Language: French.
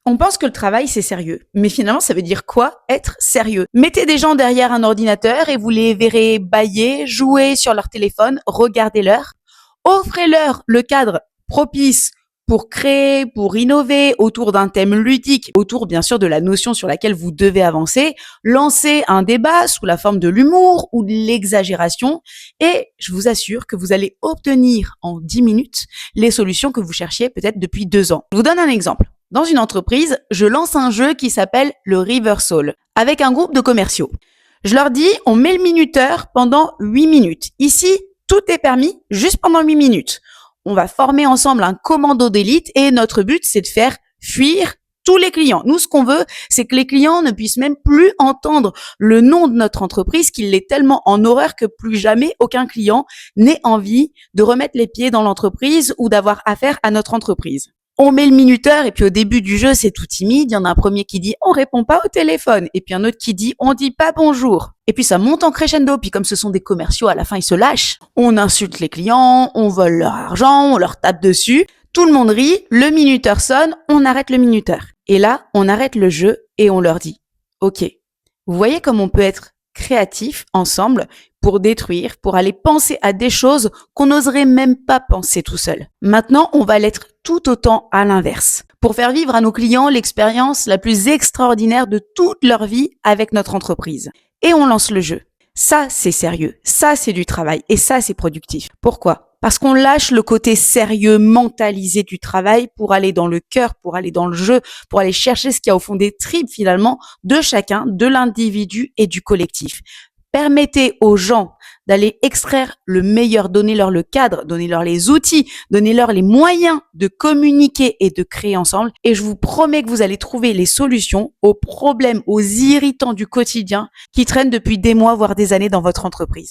On pense que le travail, c'est sérieux. Mais finalement, ça veut dire quoi, être sérieux? Mettez des gens derrière un ordinateur et vous les verrez bâiller, jouer sur leur téléphone, regardez-leur. Offrez-leur le cadre propice pour créer, pour innover autour d'un thème ludique, autour bien sûr de la notion sur laquelle vous devez avancer. Lancez un débat sous la forme de l'humour ou de l'exagération et je vous assure que vous allez obtenir en 10 minutes les solutions que vous cherchiez peut-être depuis 2 ans. Je vous donne un exemple. Dans une entreprise, je lance un jeu qui s'appelle le Riversol avec un groupe de commerciaux. Je leur dis, on met le minuteur pendant 8 minutes. Ici, tout est permis juste pendant 8 minutes. On va former ensemble un commando d'élite et notre but, c'est de faire fuir tous les clients. Nous, ce qu'on veut, c'est que les clients ne puissent même plus entendre le nom de notre entreprise, qu'il est tellement en horreur que plus jamais aucun client n'ait envie de remettre les pieds dans l'entreprise ou d'avoir affaire à notre entreprise. On met le minuteur et puis au début du jeu, c'est tout timide. Il y en a un premier qui dit « on répond pas au téléphone » et puis un autre qui dit « on dit pas bonjour ». Et puis ça monte en crescendo. Puis comme ce sont des commerciaux, à la fin, ils se lâchent. On insulte les clients, on vole leur argent, on leur tape dessus. Tout le monde rit, le minuteur sonne, on arrête le minuteur. Et là, on arrête le jeu et on leur dit « ok, vous voyez comme on peut être créatif ensemble pour détruire, pour aller penser à des choses qu'on n'oserait même pas penser tout seul. Maintenant, on va l'être tout autant à l'inverse, pour faire vivre à nos clients l'expérience la plus extraordinaire de toute leur vie avec notre entreprise. Et on lance le jeu. Ça, c'est sérieux. Ça, c'est du travail. Et ça, c'est productif. Pourquoi ? Parce qu'on lâche le côté sérieux, mentalisé du travail pour aller dans le cœur, pour aller dans le jeu, pour aller chercher ce qu'il y a au fond des tripes finalement de chacun, de l'individu et du collectif. Permettez aux gens d'aller extraire le meilleur, donnez-leur le cadre, donnez-leur les outils, donnez-leur les moyens de communiquer et de créer ensemble. Et je vous promets que vous allez trouver les solutions aux problèmes, aux irritants du quotidien qui traînent depuis des mois, voire des années dans votre entreprise.